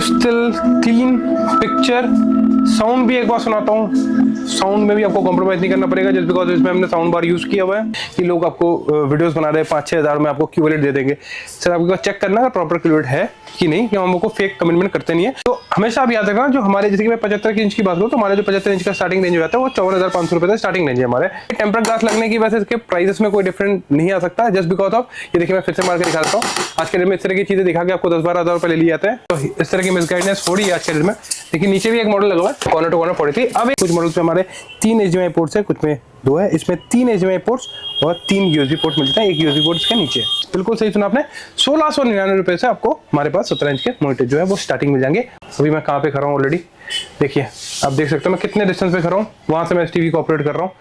Still clean picture. Sound भी एक बार सुनाता हूँ, साउंड में भी आपको कॉम्प्रोमाइज नहीं करना पड़ेगा जस्ट बिकॉज इसमें हमने साउंड बार यूज किया हुआ है कि लोग आपको वीडियोस बना रहे हैं 5-6 हज़ार में आपको क्यूलेट दे देंगे। सर आपको चेक करना है प्रॉपर क्यूलेट है कि नहीं, कि हम लोग को फेक कमिटमेंट करते नहीं है। तो हमेशा आप याद रखना, जो हमारे जैसे कि मैं 75 इंच की बात करूँ तो हमारे जो 75 इंच का स्टार्टिंग रेंज रहता है वो 54,500 रुपए स्टार्टिंग रेंज है हमारे। टेम्पर्ड ग्लास लगने की वजह से इसके प्राइसेस में कोई डिफरेंट नहीं आ सकता जस्ट बिकॉज ऑफ ये देखिए मैं फिर से मार के दिखा देता हूँ। आज के डेट में इस तरह की चीजें दिखा के आपको 10-12 हज़ार रुपए ले लिए जाते हैं, तो इस तरह की मिसगाइडेंस हो रही है आज के डेट में। लेकिन नीचे भी एक मॉडल लगा हुआ है कॉर्नर टू कॉर्नर 43। अब कुछ मॉडल्स में हमारे 3 HDMI पोर्ट्स है, कुछ में 2 है। इसमें 3 HDMI पोर्ट्स और 3 USB पोर्ट मिलते हैं, एक USB पोर्ट इसके नीचे। बिल्कुल सही सुना आपने। 1699 रुपए से आपको हमारे पास 17 इंच के मॉनिटर जो है वो स्टार्टिंग मिल जाएंगे। अभी मैं कहाँ पे खड़ा हूँ ऑलरेडी देखिए, आप देख सकते हो मैं कितने डिस्टेंस पे खड़ा हूँ, वहां से मैं इस टीवी को ऑपरेट कर रहा हूँ।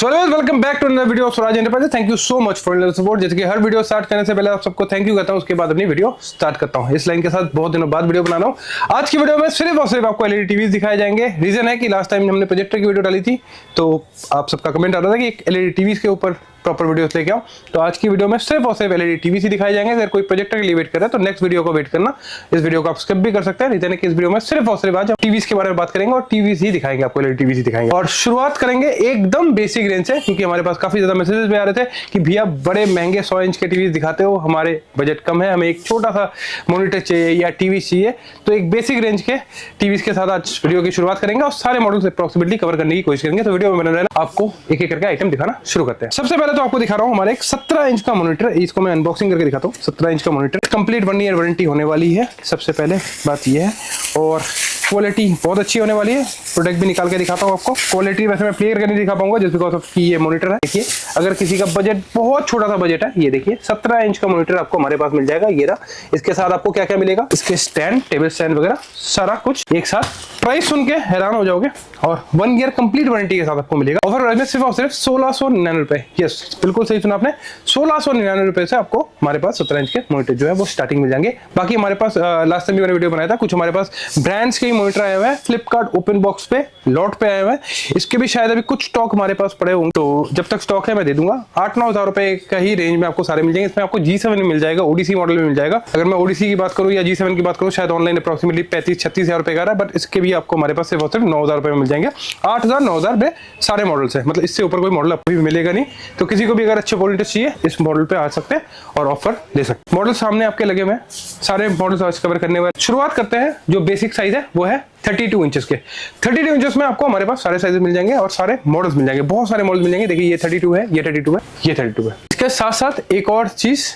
Welcome back to another video of Swaraj enterprises. Thank you so much for support. जैसे कि हर वीडियो स्टार्ट करने से पहले आप सबको थैंक यू कहता हूं, उसके बाद अपनी वीडियो स्टार्ट करता हूं। इस लाइन के साथ बहुत दिनों बाद वीडियो बना रहा हूं। आज की वीडियो में सिर्फ और सिर्फ आपको एलईडी टीवी दिखाए जाएंगे। रीजन है कि लास्ट टाइम हमने प्रोजेक्टर की वीडियो डाली थी तो आप सबका कमेंट आ रहा था कि एक एलईडी टीवी के ऊपर प्रॉपर वीडियोस लेके आओ, तो आज की वीडियो में सिर्फ और सिर्फ एलईडी टीवी ही दिखाए जाएंगे। अगर कोई प्रोजेक्टर के लिए वेट कर रहा है तो नेक्स्ट वीडियो को वेट करना, इस वीडियो को आप स्किप भी कर सकते हैं। नहीं कि इस वीडियो में सिर्फ और सिर्फ आज टीवीज के बारे में बात करेंगे और टीवीज ही दिखाएंगे आपको, एलईडी टीवी ही दिखाएंगे। और शुरुआत करेंगे एकदम बेसिक रेंज से, क्योंकि हमारे पास काफी ज्यादा मैसेजेस भी आ रहे थे कि भैया बड़े महंगे 100 इंच के टीवी दिखाते हो, हमारे बजट कम है, हमें एक छोटा सा मॉनिटर चाहिए या टीवी चाहिए। तो एक बेसिक रेंज के टीवीज के साथ आज वीडियो की शुरुआत करेंगे और सारे मॉडल्स अप्रॉक्सिमेटली कवर करने की कोशिश करेंगे। तो वीडियो में बने रहना, आपको एक एक करके आइटम दिखाना शुरू करते हैं। सबसे पहले तो आपको दिखा रहा हूँ हमारे एक 17 इंच का मॉनिटर, इसको मैं अनबॉक्सिंग करके दिखाता हूँ। 17 इंच का मॉनिटर कंप्लीट 1 ईयर वारंटी होने वाली है, सबसे पहले बात यह है। और क्वालिटी बहुत अच्छी होने वाली है। प्रोडक्ट भी निकाल के दिखाता हूँ आपको। क्वालिटी वैसे मैं क्लियर करके नहीं दिखा पाऊंगा जस्ट बिकॉज ऑफ कि ये मॉनिटर है। देखिए अगर किसी का बजट बहुत छोटा सा बजट है, ये देखिए 17 इंच का मॉनिटर आपको हमारे पास मिल जाएगा। ये रहा, इसके साथ आपको क्या क्या मिलेगा, इसके स्टैंड, टेबल स्टैंड वगैरह सारा कुछ एक साथ। प्राइस सुन के हैरान हो जाओगे और 1 ईयर कंप्लीट वारंटी के साथ आपको मिलेगा। ऑफर प्राइस में सिर्फ और सिर्फ 1699 रुपए। यस बिल्कुल सही सुना आपने, 1699 रुपए से आपको हमारे पास 17 इंच के मॉनिटर जो है वो स्टार्टिंग मिल जाएंगे। बाकी हमारे पास लास्ट टाइम भी मैंने वीडियो बनाया था, कुछ हमारे पास ब्रांड्स के मॉनिटर आए हुए हैं फ्लिपकार्ट ओपन बॉक्स पे, लॉट पे आए हुए हैं। इसके भी शायद अभी कुछ स्टॉक हमारे पास पड़े होंगे, तो जब तक स्टॉक है मैं दे दूंगा। 8-9 हज़ार रुपए का ही रेंज में आपको सारे मिल जाएंगे। इसमें आपको G7 मिल जाएगा, ओडीसी मॉडल में मिल जाएगा। अगर मैं ओडीसी की बात करूं या G7 की बात करूं, शायद ऑनलाइन अप्रॉक्सिमेटली 35-36 हज़ार रुपए का रहा है, बट इसके भी आपको हमारे पास सिर्फ 9 हज़ार रुपए में मिल जाएंगे। 8,000 9,000 में सारे मॉडल्स है, मतलब इससे ऊपर कोई मॉडल अभी मिलेगा नहीं। तो किसी को भी अगर अच्छे मॉनिटर चाहिए इस मॉडल पे आ सकते हैं और ऑफर ले सकते हैं। मॉडल सामने आपके लगे हुए हैं, सारे मॉडल्स आज कवर करने वाले। शुरुआत करते हैं, जो बेसिक साइज है वो है 32 इंचेस के। 32 इंचेस में आपको हमारे पास सारे साइजेस मिल जाएंगे और सारे मॉडल्स मिल जाएंगे, बहुत सारे मॉडल्स मिल जाएंगे। देखिए ये 32 है, ये 32 है, ये 32 है। इसके साथ साथ एक और चीज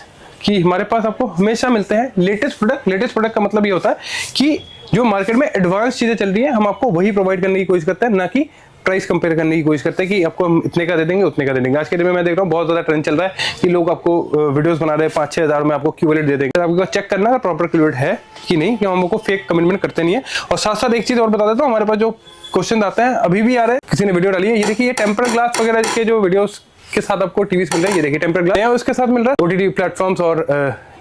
कि हमारे पास आपको हमेशा मिलते हैं लेटेस्ट प्रोडक्ट। लेटेस्ट प्रोडक्ट का मतलब ये होता है कि जो मार्केट में एडवांस चीजें चल रही है हम आपको वही प्रोवाइड करने की कोशिश करते हैं, ना कि प्राइस कंपेयर करने की कोशिश करते हैं कि आपको हम इतने का दे देंगे उतने का दे देंगे। आज के दिन में मैं देख रहा हूँ बहुत ज्यादा ट्रेंड चल रहा है कि लोग आपको वीडियोस बना रहे हैं 5-6 हज़ार में आपको क्यूलेट दे देंगे। आपको चेक करना है प्रॉपर क्यूलेट है कि नहीं, कि हम लोग को फेक कमिटमेंट करते नहीं है। और साथ साथ एक चीज और बता देता हूँ, हमारे पास जो क्वेश्चन आते हैं अभी भी आ रहे हैं, किसी ने वीडियो डाली है, ये देखिए ये टेम्पर्ड ग्लास वगैरह के जो वीडियोस के साथ आपको टीवीज मिल रहा है। ये देखिए टेम्पर्ड ग्लास उसके साथ मिल रहा है। ओटीटी प्लेटफॉर्म्स और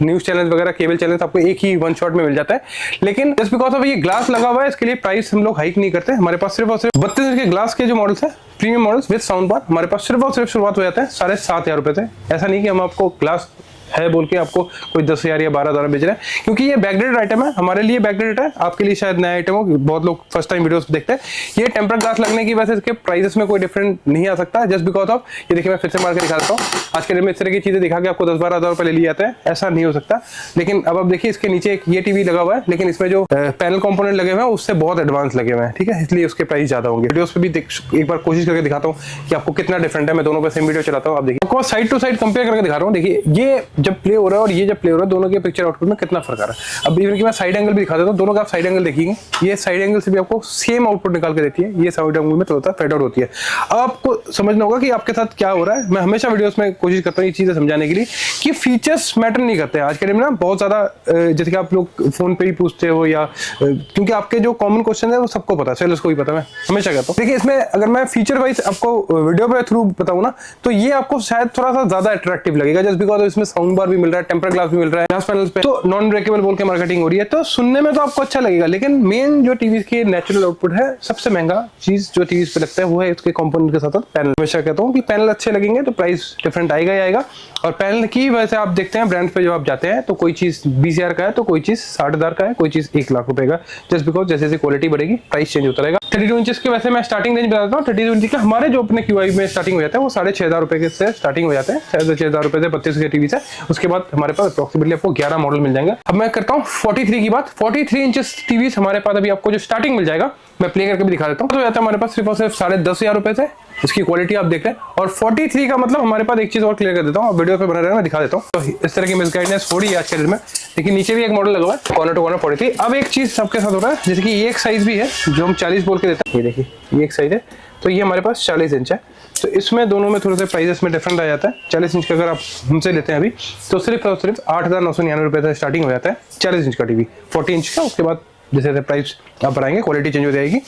न्यूज चैनल वगैरह, केबल चैनल आपको एक ही वन शॉट में मिल जाता है। लेकिन जस्ट बिकॉज ऑफ ये ग्लास लगा हुआ है, इसके लिए प्राइस हम लोग हाइक नहीं करते। हमारे पास सिर्फ और सिर्फ 32 इंच के ग्लास के जो मॉडल्स है, premium models with sound bar, हमारे पास सिर्फ और सिर्फ शुरुआत हो जाता है 7,500 रुपए से। ऐसा नहीं कि हम आपको ग्लास है बोल के आपको कोई 10,000 या 12,000 बेच रहे हैं, क्योंकि ये बैकडेटेड आइटम है। हमारे लिए बैकडेटेड है, आपके लिए शायद नया आइटम हो, बहुत लोग फर्स्ट टाइम वीडियोस देखते हैं। ये टेम्पर्ड ग्लास लगने की वजह से इसके प्राइसेस में कोई डिफरेंट नहीं आ सकता जस्ट बिकॉज ऑफ, ये देखिए मैं फिर से मार के दिखा देता हूँ। आज के दिन में इस तरह की चीजें दिखा के आपको 10-12 हज़ार रुपए ले लिए जाते हैं, ऐसा नहीं हो सकता। लेकिन अब आप देखिए इसके नीचे एक ये टीवी लगा हुआ है, लेकिन इसमें जो पैनल कंपोनेंट लगे हुए हैं उससे बहुत एडवांस लगे हुए हैं, ठीक है, इसलिए उसके प्राइस ज्यादा होंगे। वीडियोस पे भी एक बार कोशिश करके दिखाता हूँ कि आपको कितना डिफरेंट है। मैं दोनों पे सेम वीडियो चलाता हूँ, आप देखिए आपको साइड टू साइड कंपेयर करके दिखा रहा हूँ। देखिए ये जब प्ले हो रहा है और ये जब प्ले हो रहा है, दोनों के पिक्चर आउटपुट में कितना फर्क आ रहा है। अब इवन कि मैं साइड एंगल भी दिखा देता हूँ, दोनों का आप साइड एंगल देखिए, ये साइड एंगल से भी आपको सेम आउटपुट निकाल के देती है, ये साइड एंगल में थोड़ा फेड आउट होती है। अब आपको समझना होगा कि आपके साथ क्या हो रहा है। मैं हमेशा वीडियोस में कोशिश करता हूँ ये चीजें समझाने के लिए कि फीचर्स मैटर नहीं करते हैं। आज के टाइम में ना बहुत ज्यादा जैसे कि आप लोग फोन पे ही पूछते हो या क्योंकि आपके जो कॉमन क्वेश्चन है वो सबको पता है, सेलर्स को भी पता है, मैं हमेशा कहता हूँ। देखिए इसमें अगर मैं फीचर वाइज आपको वीडियो पे थ्रू बताऊँ ना, तो ये आपको शायद थोड़ा सा ज्यादा अट्रैक्टिव लगेगा जस्ट बिकॉज इसमें साउंड बार भी मिल रहा है, टेम्पर ग्लास भी मिल रहा है ग्लास पैनल पे, तो नॉन ब्रेकेबल बोल के मार्केटिंग हो रही है। तो सुनने में तो आपको अच्छा लगेगा, लेकिन मेन जो टीवी की नेचुरल आउटपुट है, सबसे महंगा चीज जो टीवी पे लगता है वो है इसके कंपोनेंट के साथ पैनल। हमेशा कहता हूँ कि पैनल अच्छे लगेंगे तो प्राइस डिफरेंट आएगा ही आएगा। और पैनल की वजह से आप देखते हैं ब्रांड पे जब आप जाते हैं तो कोई चीज 20,000 का है, तो कोई चीज 60,000 का है, कोई चीज 1 लाख रुपए का, जस्ट बिकॉज जैसे जैसे क्वालिटी बढ़ेगी प्राइस चेंज होता रहेगा। 32 इंचेस के वैसे मैं स्टार्टिंग रेंज बता देता हूँ। 32 इंच का हमारे जो अपने QI में स्टार्टिंग हो जाता है वो 6,500 रुपए से स्टार्टिंग हो जाते हैं, 6,500 रुपए से 32 के टीवी से। उसके बाद हमारे पास अप्रोक्सीमेटली आपको 11 मॉडल मिल जाएंगे। अब मैं करता हूँ 43 की बात। 43 इंचेस टीवी हमारे पास अभी आपको जो स्टार्टिंग मिल जाएगा, मैं प्ले करके भी दिखा देता हूँ। तो जाता है हमारे पास सिर्फ और सिर्फ 10,500 रुपए से, इसकी क्वालिटी आप देख रहे हैं। और 43 का मतलब हमारे पास एक चीज और क्लियर कर देता हूँ, वीडियो पे बना रहना, मैं दिखा देता हूँ। तो इस तरह की मिसगाइडनेस हो रही है आज के डेट में, लेकिन नीचे भी एक मॉडल लगा हुआ है कॉर्नर टू कॉर्नर 43। अब एक चीज सबके साथ हो रहा है, जैसे कि ये एक साइज भी है जो हम 40 बोल के देते हैं, ये देखिए ये एक साइज है, तो ये हमारे पास 40 इंच है। तो इसमें दोनों में थोड़े से प्राइसेस में डिफरेंट आ जाता है। 40 इंच का अगर आप हमसे लेते हैं अभी तो सिर्फ और सिर्फ 8,999 रुपए से स्टार्टिंग हो जाता है 40 इंच का टीवी। 40 इंच का उसके बाद जैसे जैसे प्राइस आप बढ़ाएंगे क्वालिटी चेंज हो जाएगी।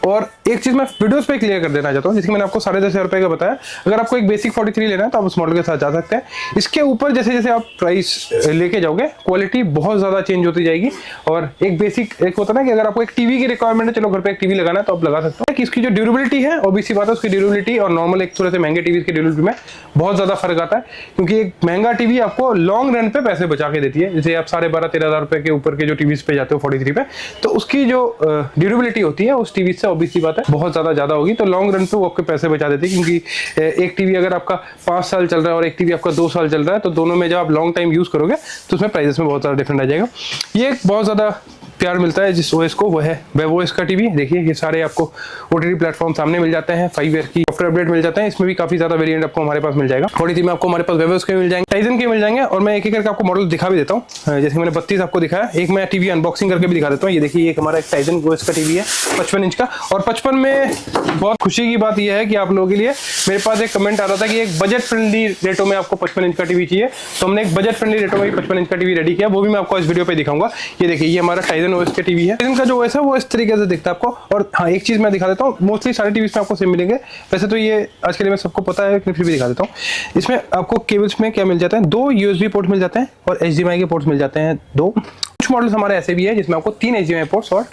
और एक चीज मैं वीडियोस पे क्लियर कर देना चाहता हूँ, जैसे मैंने आपको 10,500 रुपए का बताया, अगर आपको एक बेसिक 43 लेना है तो आप उस मॉडल के साथ जा सकते हैं। इसके ऊपर जैसे जैसे आप प्राइस लेके जाओगे क्वालिटी बहुत ज्यादा चेंज होती जाएगी। और एक बेसिक एक होता है ना कि अगर आपको एक टीवी की रिक्वायरमेंट है, चलो घर पे एक टीवी लगाना है तो आप लगा सकते हो, कि इसकी जो ड्यूरेबिलिटी है ओबीसी बात है, उसकी ड्यूरेबिलिटी और नॉर्मल एक थोड़े से महंगे टीवी की ड्यूरेबिलिटी में बहुत ज्यादा फर्क आता है। क्योंकि एक महंगा टीवी आपको लॉन्ग रन पे पैसे बचा के देती है। जैसे आप 12,500-13,000 रुपए के ऊपर के जो टीवी पे जाते हो 43 पे, तो उसकी जो ड्यूरेबिलिटी होती है उस टीवी से ओबीसी बात है बहुत ज्यादा होगी। तो लॉन्ग रन पे वो आपके पैसे बचा देती है। क्योंकि एक टीवी अगर आपका 5 साल चल रहा है और एक टीवी आपका 2 साल चल रहा है, तो दोनों में जब आप लॉन्ग टाइम यूज करोगे तो उसमें प्राइसेस में बहुत ज्यादा डिफरेंट आ जाएगा। ये एक बहुत ज्यादा प्यार मिलता है जिस ओएस को, वो है वेवओएस का टीवी। देखिए ये सारे आपको ओटीटी प्लेटफॉर्म सामने मिल जाते हैं, 5 ईयर की सॉफ्टवेयर अपडेट मिल जाते हैं। इसमें भी काफी ज्यादा वेरिएंट आपको हमारे पास मिल जाएगा। 43 में आपको हमारे पास वेवओएस के मिल जाएंगे, टाइजन के मिल जाएंगे। और मैं एक एक करके आपको मॉडल दिखा भी देता हूँ। जैसे मैंने 32 आपको दिखाया, एक मैं टीवी अनबॉक्सिंग करके भी दिखा देता हूँ। ये देखिए एक हमारा एक टाइजन ओएस का टीवी है 55 इंच का। और 55 में बहुत खुशी की बात यह है कि आप लोगों के लिए मेरे पास एक कमेंट आ रहा था कि एक बजट फ्रेंडली रेटों में आपको 55 इंच का टीवी चाहिए, तो हमने एक बजट फ्रेंडली रेटों में 55 इंच का टीवी रेडी किया, वो भी मैं आपको इस वीडियो पे दिखाऊंगा। ये देखिए ये हमारा टाइजन ओएस का टीवी है। टाइजन का जो ओएस है वो इस तरीके से दिखता है आपको। और हाँ एक चीज मैं दिखा देता हूँ, मोस्टली सारे टीवी में आपको सेम मिलेंगे। वैसे तो ये आज के लिए में सबको पता है, फिर भी दिखा देता हूँ। इसमें आपको केबल्स में क्या मिल जाता है, 2 USB पोर्ट मिल जाते हैं और HDMI के पोर्ट्स मिल जाते हैं 2। कुछ मॉडल्स हमारे ऐसे भी है जिसमें आपको 3 HDMI पोर्ट्स और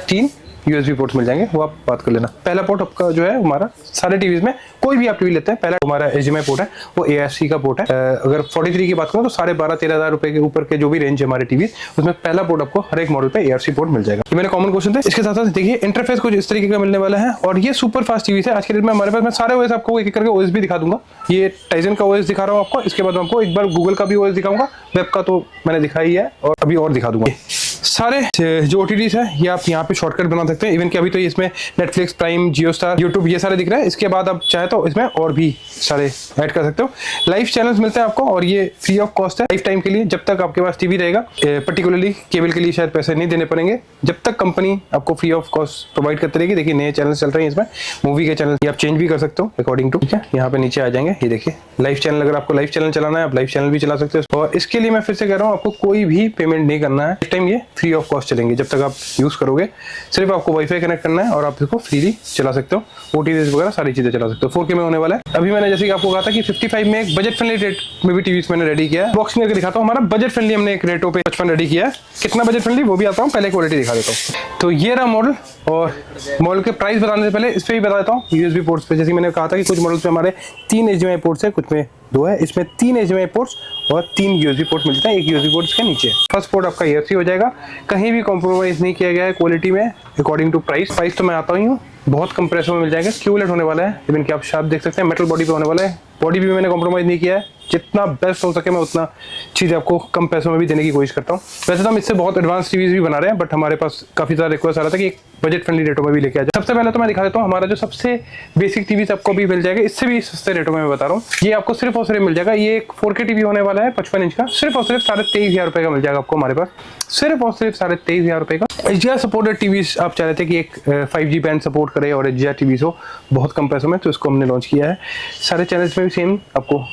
3 USB पोर्ट्स मिल जाएंगे, वो आप बात कर लेना। पहला पोर्ट आपका जो है हमारा सारे टीवीज में कोई भी आप टीवी लेते हैं, पहला हमारा HDMI पोर्ट है वो AFC का पोर्ट है। अगर 43 की बात करूं तो 12,500-13,000 रुपए के ऊपर के जो भी रेंज है हमारे टीवी, उसमें पहला पोर्ट आपको हर एक मॉडल पे AFC पोर्ट मिल जाएगा। ये मेरे कॉमन क्वेश्चन थे। इसके साथ साथ देखिए इंटरफेस कुछ इस तरीके का मिलने वाला है और ये सुपर फास्ट टीवी है। आज के डेट में हमारे पास मैं सारे OS आपको एक एक करके OS भी दिखा दूंगा। ये टाइजन का OS दिखा रहा हूँ आपको, इसके बाद आपको एक बार गूगल का भी OS दिखाऊंगा, वेब का तो मैंने दिखाई है और अभी और दिखा दूंगा। सारे जो OTTs है ये आप यहाँ पे शॉर्टकट बना सकते हैं। इवन कि अभी तो इसमें नेटफ्लिक्स, प्राइम, जियो स्टार, यूट्यूब ये सारे दिख रहे हैं। इसके बाद आप चाहे तो इसमें और भी सारे ऐड कर सकते हो। लाइव चैनल्स मिलते हैं आपको और ये फ्री ऑफ कॉस्ट है लाइफ टाइम के लिए, जब तक आपके पास टीवी रहेगा। पर्टिकुलरली केबल के लिए शायद पैसे नहीं देने पड़ेंगे, जब तक कंपनी आपको फ्री ऑफ कॉस्ट प्रोवाइड करती रहेगी। देखिए नए चैनल चल रहे हैं इसमें, मूवी के चैनल आप चेंज भी कर सकते हो अकॉर्डिंग टू, ठीक है। यहाँ पे नीचे आ जाएंगे, ये देखिए लाइव चैनल, अगर आपको लाइव चैनल चलाना है आप लाइव चैनल भी चला सकते हो। और इसके लिए मैं फिर से कह रहा हूँ आपको कोई भी पेमेंट नहीं करना है, इस टाइम ये फ्री ऑफ कॉस्ट चलेंगे जब तक आप यूज करोगे। सिर्फ आपको वाईफाई कनेक्ट करना है और आप इसको फ्रीली चला सकते हो, OTTs वगैरह सारी चीजें चला सकते हो। 4K में होने वाला है। अभी मैंने जैसे कि आपको कहा था कि 55 में एक बजट फ्रेंडली रेट में भी टीवी मैंने रेडी किया है। बॉक्सिंग करके दिखाता हूँ, हमारा बजट फ्रेंडली हमने एक रेटों पे 55 रेडी किया है। कितना बजट फ्रेंडली वो भी आता हूँ, पहले क्वालिटी दिखा देता हूँ। तो ये रहा मॉडल, और मॉडल के प्राइस बताने से पहले इस पे भी बता देता हूँ। USB पोर्ट्स पे जैसे मैंने कहा था कि कुछ मॉडल्स पे हमारे 3 HDMI पोर्ट्स है, कुछ में 2 है। इसमें 3 HDMI पोर्ट्स और 3 USB पोर्ट मिल जाता है। एक USB पोर्ट इसके नीचे। फर्स्ट पोर्ट आपका AFC हो जाएगा, कहीं भी कॉम्प्रोमाइज नहीं किया गया है क्वालिटी में अकॉर्डिंग टू प्राइस तो मैं आता ही हूँ। बहुत कंप्रेसर में मिल जाएगा, क्यूलेट होने वाला है, इवन कि आप शार्प देख सकते हैं, मेटल बॉडी पे होने वाला है। बॉडी भी मैंने कॉम्प्रोमाइज नहीं किया है, जितना बेस्ट हो सके मैं उतना चीज़ आपको कम पैसों में भी देने की कोशिश करता हूँ। वैसे तो हम इससे बहुत एडवांस टीवीज भी बना रहे हैं, बट हमारे पास काफ़ी ज़्यादा रिक्वेस्ट आ रहा था कि एक बजट फ्रेंडली रेटों में भी लेके आ जाए। सबसे पहले तो मैं दिखा देता हूँ हमारा जो सबसे बेसिक टीवी आपको भी मिल जाएगा, इससे भी सस्ते रेटों में मैं बता रहा हूँ। ये आपको सिर्फ और सिर्फ मिल जाएगा, ये एक 4K टीवी होने वाला है 55 इंच का, सिर्फ और सिर्फ 23,500 रुपये का मिल जाएगा आपको हमारे पास, सिर्फ और सिर्फ 23,500 रुपये का। HDR सपोर्टेड टीवी आप चाह रहे थे कि एक 5G बैंड सपोर्ट करे और HDR टीवी हो बहुत कम पैसों में, तो इसको हमने लॉन्च किया है। सारे चैनल्स में भी सेम आपको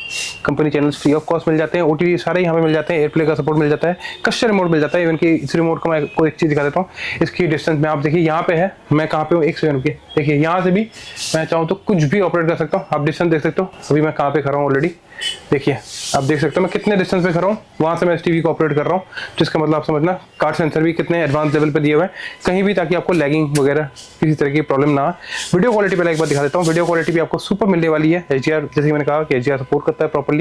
company channels free of cost मिल जाते हैं। OTT सारे यहाँ पे मिल जाते हैं, एयरप्ले का सपोर्ट मिल जाता है, कस्टम रिमोट मिल जाता है। इवन कि इस रिमोट को मैं आपको एक चीज़ दिखा देता हूँ, इसकी डिस्टेंस में आप देखिए यहाँ पे है, मैं कहाँ पे हूँ, 1 सेकंड के देखिए यहाँ से भी मैं चाहूँ तो कुछ भी ऑपरेट कर सकता हूँ। आप डिस्टेंस देख सकते हो, अभी मैं कहाँ पे खड़ा हूँ ऑलरेडी, देखिए आप देख सकते हो मैं कितने डिस्टेंस पे खड़ा हूँ, वहां से मैं इस टीवी को ऑपरेट कर रहा हूँ, जिसका मतलब आप समझना कार्ड सेंसर भी कितने एडवांस लेवल पे दिए हुए हैं कहीं भी, ताकि आपको लैगिंग वगैरह किसी तरह की प्रॉब्लम ना आए। वीडियो क्वालिटी पहले एक बार दिखा देता हूँ। वीडियो क्वालिटी भी आपको सुपर मिलने वाली है। HDR जैसे कि मैंने कहा कि HDR सपोर्ट करता है प्रॉपर्ली,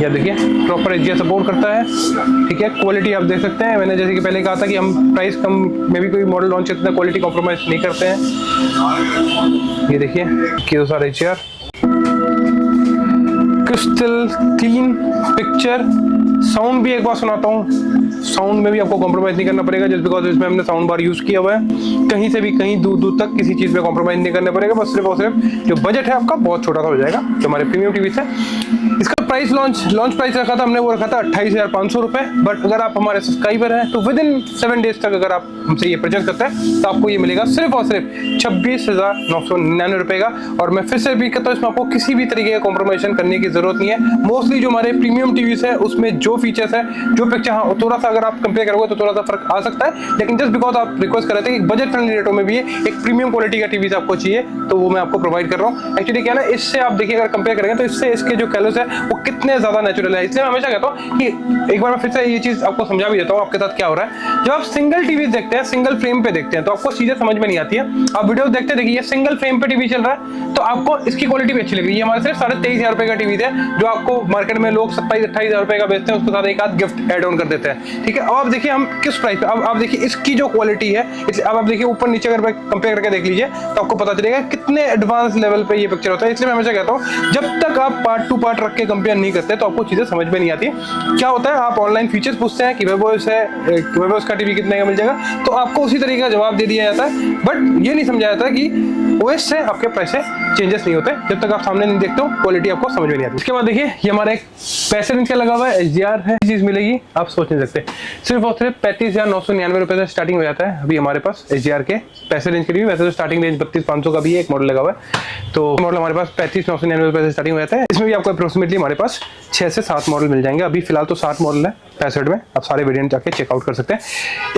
या देखिए प्रॉपर HDR सपोर्ट करता है, ठीक है। क्वालिटी आप देख सकते हैं, मैंने जैसे कि पहले कहा था कि हम प्राइस कम में भी कोई मॉडल लॉन्च करते हैं, क्वालिटी कॉम्प्रोमाइज नहीं करते हैं। ये देखिए KIOSAR HDR, crystal clean picture. Sound भी एक बार सुनाता हूँ, साउंड में भी आपको कॉम्प्रोमाइज नहीं करना पड़ेगा, जस्ट बिकॉज इसमें हमने साउंड बार यूज किया हुआ है। कहीं से भी कहीं दूर दूर तक किसी चीज में कॉम्प्रोमाइज नहीं करना पड़ेगा, बस सिर्फ और सिर्फ जो बजट है आपका बहुत छोटा सा हो जाएगा जो हमारे प्रीमियम टीवी से। इसका प्राइस लॉन्च प्राइस रखा था हमने, वो रखा था 28,500 रुपए। बट अगर आप हमारे सब्सक्राइबर हैं तो विद इन 7 डेज तक अगर आप हमसे ये परचेज करते हैं तो आपको ये मिलेगा सिर्फ और सिर्फ 26,999 रुपए का। और मैं फिर से रिपीट करता हूँ, इसमें आपको किसी भी तरीके का कॉम्प्रोमाइजेशन करने की जरूरत नहीं है। मोस्टली जो हमारे प्रीमियम टीवीज है उसमें जो फीचर्स है, जो पिक्चर, हाँ थोड़ा सा अगर आप कंपेयर करोगे तो थोड़ा सा फर्क आ सकता है, लेकिन जस्ट बिकॉज आप रिक्वेस्ट कर रहे थे कि बजट फ्रेंडली रेटों में भी एक प्रीमियम क्वालिटी का टीवी आपको चाहिए, तो वो मैं आपको प्रोवाइड कर रहा हूँ। एक्चुअली क्या है ना, इससे आप देखिए अगर कंपेयर करेंगे तो इससे इसके जो कलर्स है वो कितने ज्यादा नेचुरल है। इसलिए मैं हमेशा कहता हूँ कि एक बार मैं फिर से ये चीज आपको समझा भी देता हूँ आपके साथ क्या हो रहा है। जब आप सिंगल टीवी देखते हैं, सिंगल फ्रेम पे देखते हैं, तो आपको चीजें समझ में नहीं आती है। आप वीडियो देखते देखिए सिंगल फ्रेम पे टीवी चल रहा है तो आपको इसकी क्वालिटी भी अच्छी लग रही है। हमारे सिर्फ 23,500 रुपए का टीवी है, जो आपको मार्केट में लोग 27-28,000 रुपए का बेचते हैं, उसके साथ एक आध गिफ्ट एड ऑन कर देते हैं, ठीक है। अब आप देखिए हम किस प्राइस पे, अब आप देखिए इसकी जो क्वालिटी है, अब आप देखिए ऊपर नीचे अगर कंपेयर करके देख लीजिए तो आपको पता चलेगा कितने एडवांस लेवल पे ये पिक्चर होता है। इसलिए मैं हमेशा कहता हूँ जब तक आप पार्ट टू पार्ट रख के कंपेयर नहीं करते तो आपको चीजें समझ में नहीं आती। क्या होता है, आप ऑनलाइन फीचर्स पूछते हैं कि वेबोस है, वेबोस का टीवी कितने का मिल जाएगा, तो आपको उसी तरीके का जवाब दे दिया जाता है। बट ये नहीं समझाया जाता कि OS से आपके पैसे चेंजेस नहीं होते जब तक आप सामने नहीं देखते हो, क्वालिटी आपको समझ में नहीं आती। इसके बाद देखिए ये हमारा एक 65 इंच का लगा हुआ है HDR है, चीज मिलेगी आप सोच नहीं सकते, सिर्फ और सिर्फ 35,999 रुपए से स्टार्टिंग हो जाता है अभी हमारे पास HDR के 65 इंच के लिए। वैसे तो स्टार्टिंग रेंज 32,500 का भी एक मॉडल लगा हुआ है, तो मॉडल हमारे पास 35,999 रुपए से स्टार्टिंग हो जाता है। इसमें भी आपको अप्रोक्सीमेटली हमारे पास 6 से 7 मॉडल मिल जाएंगे। अभी फिलहाल तो 7 मॉडल है 65 में, आप सारे वेरिएंट जाके चेकआउट कर सकते हैं।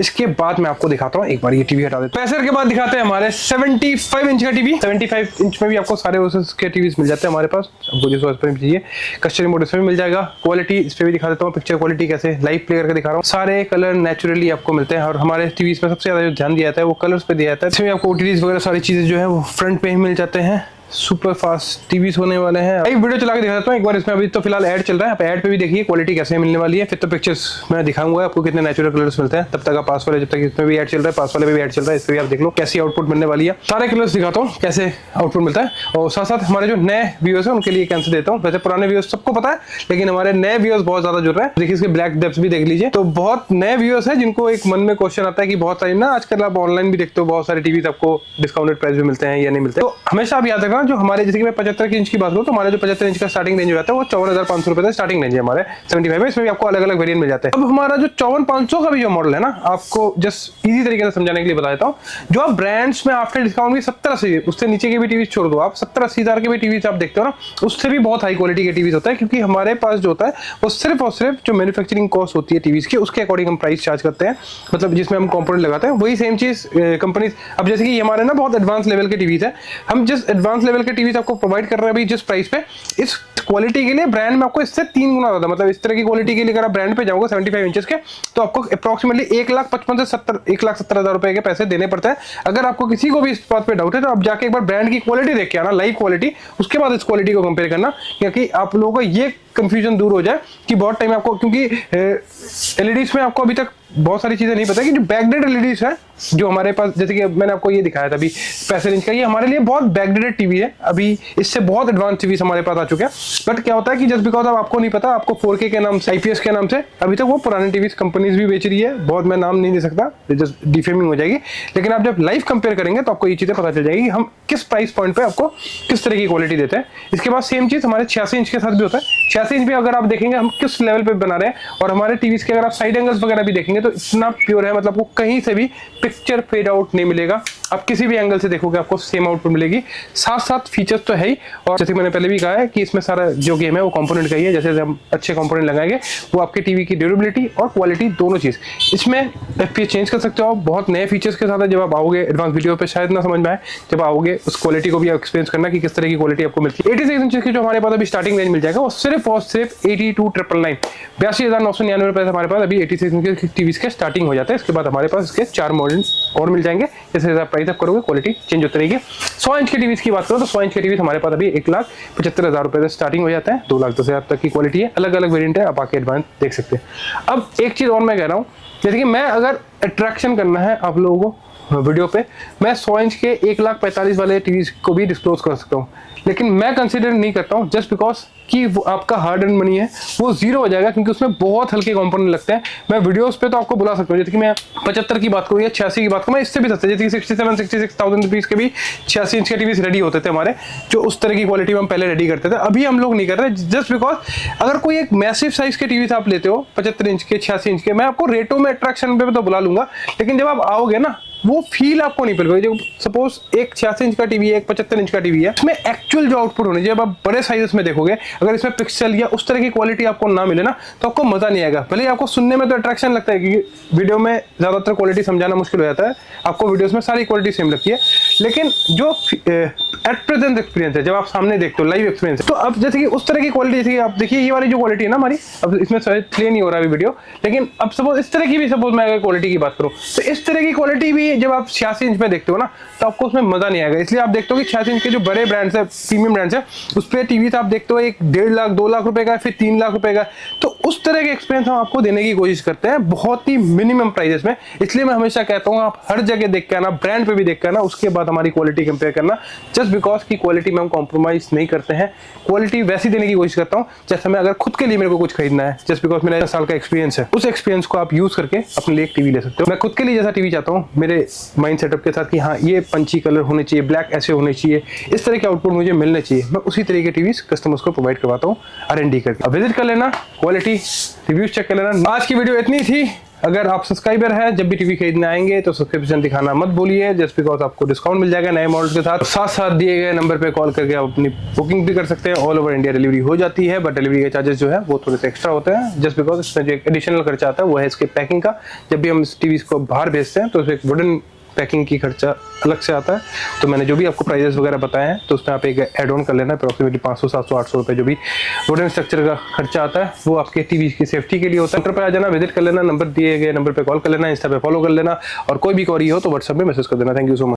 इसके बाद मैं आपको दिखाता हूँ, एक बार ये टीवी हटा देते हैं। 65 के बाद दिखाते हैं हमारे 75 इंच का टीवी। 75 इंच में भी आपको सारे OS के टीवी मिल जाते हैं हमारे पास, आपको जिस OS पर चाहिए। कस्टम मोड इसमें भी मिल जाएगा। क्वालिटी इस पे भी दिखा देता हूँ, पिक्चर क्वालिटी कैसे लाइव प्ले करके दिखा रहा हूँ। सारे कलर नेचुरली आपको मिलते हैं, और हमारे टीवी में सबसे ज्यादा जो ध्यान दिया जाता है वो कलर्स पे दिया जाता है। इसमें आपको OTTs वगैरह सारी चीजें जो है वो फ्रंट पे ही मिल जाते हैं। सुपर फास्ट टीवीज होने वाले हैं। एक वीडियो चला के दिखा देता हूँ एक बार इसमें। अभी तो फिलहाल ऐड चल रहा है, आप ऐड पे भी देखिए क्वालिटी कैसे मिलने वाली है, फिर तो पिक्चर्स मैं दिखाऊंगा आपको कितने नेचुरल कलर्स मिलते हैं। तब तक आप पास वाले, जब तक इसमें भी ऐड चल रहा है, पास वाले में भी ऐड चल रहा है, इस पे भी आप देख लो कैसी आउटपुट मिलने वाली है। सारे कलर्स दिखाता हूँ कैसे आउटपुट मिलता है, और साथ साथ हमारे जो नए व्यूअर्स हैं उनके लिए कैंसिल देता हूँ। वैसे पुराने व्यूअर्स सबको पता है, लेकिन हमारे नए व्यूअर्स बहुत ज्यादा जुड़ रहे हैं। देखिए इसके ब्लैक डेप्थ भी देख लीजिए। तो बहुत नए व्यूअर्स हैं जिनको एक मन में क्वेश्चन आता है कि बहुत सारी ना आजकल आप ऑनलाइन भी देखते हो बहुत सारे टीवी आपको डिस्काउंटेड प्राइस भी मिलते हैं या नहीं मिलते। तो हमेशा आप याद रखना, जो हमारे जैसे कि 75 इंच की बात करूं तो हमारे जो 75 इंच का स्टार्टिंग रेंज हो जाता है वो 54,500 रुपए से स्टार्टिंग रेंज है हमारे 75 में। इसमें भी आपको अलग अलग वेरिएंट मिल जाते हैं। अब हमारा जो 54,500 का भी जो मॉडल है ना, आपको जस्ट इजी तरीके से समझाने के लिए बता देता हूँ। जो आप ब्रांड्स में आफ्टर डिस्काउंट भी 70-80, उससे नीचे के भी टीवी छोड़ दो, आप 70-80 हजार के भी टीवी आप देखते हो ना, उससे भी बहुत हाई क्वालिटी के टीवी होता है। क्योंकि हमारे पास जो होता है वो सिर्फ और सिर्फ जो मैन्युफैक्चरिंग कॉस्ट होती है टीवीज की, उसके अकॉर्डिंग हम प्राइस चार्ज करते हैं। मतलब जिसमें हम कंपोनेंट लगाते हैं वही सेम चीज कंपनी। अब जैसे कि हमारे ना बहुत एडवांस लेवल के टीवीज है, हम जिस एडवांस लेवल के टीवीज आपको प्रोवाइड कर रहे हैं अभी जिस प्राइस पे, इस क्वालिटी के लिए ब्रांड में आपको इससे 3 गुना ज्यादा, मतलब इस तरह की क्वालिटी के लिए अगर आप ब्रांड पे जाओगे 75 इंचेस के, तो आपको अप्रोक्सीमेटली 1,55,000 से 1,70,000 रुपए के पैसे देने पड़ते हैं। अगर आपको किसी को भी इस बात पे डाउट है तो आप जाके एक बार ब्रांड की क्वालिटी देख के आना, लाइव क्वालिटी, उसके बाद इस क्वालिटी को कंपेयर करना, क्योंकि आप लोगों को ये कंफ्यूजन दूर हो जाए कि बहुत टाइम आपको, क्योंकि एलईडीज में आपको अभी तक बहुत सारी चीजें नहीं पता कि जो बैकडेटेड एलईडीज है जो हमारे पास, जैसे कि मैंने आपको ये दिखाया था अभी 65 इंच का, ये हमारे लिए बहुत बैकडेटेड टीवी है। अभी इससे बहुत एडवांस टीवी हमारे पास आ चुके हैं। बट क्या होता है कि जस्ट बिकॉज आपको नहीं पता, आपको 4K के नाम से, IPS के नाम से अभी तक वो पुराने टीवी कंपनीज भी बेच रही है। बहुत मैं नाम नहीं दे सकता, जस्ट डिफेमिंग हो जाएगी। लेकिन आप जब लाइव कंपेयर करेंगे तो आपको ये चीजें पता चल जाएगी हम किस प्राइस पॉइंट पे आपको किस तरह की क्वालिटी देते हैं। इसके बाद सेम चीज हमारे 86 इंच के साथ भी होता है। 86 इंच भी अगर आप देखेंगे हम किस लेवल पे बना रहे हैं, और हमारे टीवीज के अगर आप साइड एंगल्स वगैरह भी देखेंगे तो इतना प्योर है, मतलब वो कहीं से भी पिक्चर फेड आउट नहीं मिलेगा। आप किसी भी एंगल से देखोगे आपको सेम आउटपुट मिलेगी। साथ साथ फीचर्स तो है ही, और जैसे मैंने पहले भी कहा है कि इसमें सारा जो गेम है वो कंपोनेंट का ही है। जैसे हम अच्छे कंपोनेंट लगाएंगे वो आपके टीवी की ड्यूरेबिलिटी और क्वालिटी दोनों चीज़, इसमें एफपीएस चेंज कर सकते हो आप बहुत नए फीचर्स के साथ है। जब आप आओगे एडवांस वीडियो पे शायद ना समझ में आए, जब आओगे उस क्वालिटी को भी आप एक्सपीरियंस करना कि किस तरह की क्वालिटी आपको मिलती है। 86 इंच की जो हमारे पास अभी स्टार्टिंग रेंज मिल जाएगा वो सिर्फ और सिर्फ 82,999 82,999 रुपये हमारे पास अभी 86 इंच के टीवी के स्टार्टिंग हो जाते हैं। इसके बाद हमारे पास इसके 4 मॉडल और मिल जाएंगे। जैसे जैसे आप प्राइस अप करोगे क्वालिटी चेंज होती रहेगी। 100 इंच के टीवी की बात करो तो 100 इंच के टीवी हमारे पास अभी 1,75,000 रुपये से स्टार्टिंग हो जाता है। 2,10,000 तक की क्वालिटी है। अलग अलग वेरिएंट है, आप आके एडवांस देख सकते हैं। अब एक चीज़ और मैं कह रहा हूँ, जैसे कि मैं अगर अट्रैक्शन करना है आप लोगों को वीडियो पे, मैं 100 इंच के 1,45,000 वाले टीवी को भी डिस्क्लोज कर सकता हूँ, लेकिन मैं कंसिडर नहीं करता हूँ जस्ट बिकॉज कि वो आपका हार्ड अर्न मनी है वो जीरो हो जाएगा, क्योंकि उसमें बहुत हल्के कंपोनेंट लगते हैं। मैं वीडियोस पे तो आपको बुला सकता हूँ, जैसे कि मैं 75 की बात करूँ या 86 की बात करूँ, मैं इससे भी सस्ते, जैसे कि 66,000 रुपीज़ के भी 86 इंच के टीवी रेडी होते थे हमारे, जो उस तरह की क्वालिटी में हम पहले रेडी करते थे। अभी हम लोग नहीं कर रहे जस्ट बिकॉज अगर कोई एक मैसिव साइज के टीवी आप लेते हो 75 इंच के 86 इंच के, मैं आपको रेटों में अट्रैक्शन पे तो बुला लूंगा, लेकिन जब आप आओगे ना वो फील आपको नहीं मिल पाएगी। सपोज एक 86 इंच का टीवी है, एक 75 इंच का टीवी है, उसमें एक्चुअल जो आउटपुट होनी चाहिए, जब आप बड़े साइजेस में देखोगे अगर इसमें पिक्सल या उस तरह की क्वालिटी आपको ना मिले ना तो आपको मजा नहीं आएगा। भले आपको सुनने में तो अट्रैक्शन लगता है कि वीडियो में ज्यादातर क्वालिटी समझाना मुश्किल हो जाता है, आपको वीडियोस में सारी क्वालिटी सेम लगती है, लेकिन जो एट प्रेजेंट एक्सपीरियंस है जब आप सामने देखते हो लाइव एक्सपीरियंस है, तो अब जैसे कि उस तरह की क्वालिटी, जैसे कि आप देखिए ये वाली जो क्वालिटी है ना हमारी, अब इसमें प्ले नहीं हो रहा है वीडियो, लेकिन अब सपोज इस तरह की भी, सपोज मैं अगर क्वालिटी की बात करूँ तो इस तरह की क्वालिटी भी जब आप 86 इंच में देखते हो ना तो आपको उसमें मजा नहीं आएगा। इसलिए आप देखते हो कि 86 इंच के जो बड़े ब्रांड्स है, प्रीमियम ब्रांड्स है, उस पर टीवी आप देखते हो 1.5 लाख 2 लाख रुपए का, फिर 3 लाख रुपए का, तो उस तरह के एक्सपीरियंस हम आपको देने की कोशिश करते हैं बहुत ही मिनिमम प्राइजेस में। इसलिए मैं हमेशा कहता हूँ आप हर जगह देख के आना, ब्रांड पे भी देख के आना, उसके बाद हमारी क्वालिटी कंपेयर करना, जस्ट बिकॉज की क्वालिटी में हम कॉम्प्रोमाइज नहीं करते हैं। क्वालिटी वैसी देने की कोशिश करता हूँ जैसे मैं अगर खुद के लिए मेरे को कुछ खरीदना है, जस्ट बिकॉज मेरा 10 साल का एक्सपीरियंस है, उस एक्सपीरियंस को आप यूज करके अपने लिए एक टीवी ले सकते हो। मैं खुद के लिए जैसा टीवी चाहता हूँ मेरे माइंड सेटअप के साथ कि हाँ ये पंची कलर होने चाहिए, ब्लैक ऐसे होने चाहिए, इस तरह के आउटपुट मुझे मिलने चाहिए, मैं उसी तरह के टीवी कस्टमर्स को प्रोवाइड करवाता हूँ R&D करके। अब विजिट कर लेना, क्वालिटी रिव्यूज चेक कर लेना। आज की वीडियो इतनी थी। अगर आप सब्सक्राइबर हैं, जब भी टीवी खरीदने आएंगे तो सब्सक्रिप्शन दिखाना मत भूलिए, जस्ट बिकॉज आपको डिस्काउंट मिल जाएगा नए मॉडल्स के साथ। साथ साथ दिए गए नंबर पे कॉल करके आप अपनी बुकिंग भी कर सकते हैं। ऑल ओवर इंडिया डिलीवरी हो जाती है, बट डिलीवरी के चार्जेस जो है वो थोड़े से एक्स्ट्रा होते हैं, जस्ट बिकॉज इसमें जो एक एडिशनल खर्चा आता है वो है इसके पैकिंग का। जब भी हम इस टीवी को बाहर भेजते हैं तो उसमें एक वुडन पैकिंग की खर्चा अलग से आता है। तो मैंने जो भी आपको प्राइजेस वगैरह बताए हैं तो उसमें आप एक ऐड ऑन कर लेना, अप्रॉक्सीमेटली 500 700 800 रुपये जो भी वुडन स्ट्रक्चर का खर्चा आता है वो आपके टीवी की सेफ्टी के लिए होता है। सेंटर पर आ जाना, विजिट कर लेना, नंबर दिए गए नंबर पे कॉल कर लेना, इंस्टा पे फॉलो कर लेना, और कोई भी क्वेरी हो तो व्हाट्सएप में मैसेज कर देना। Thank you so much.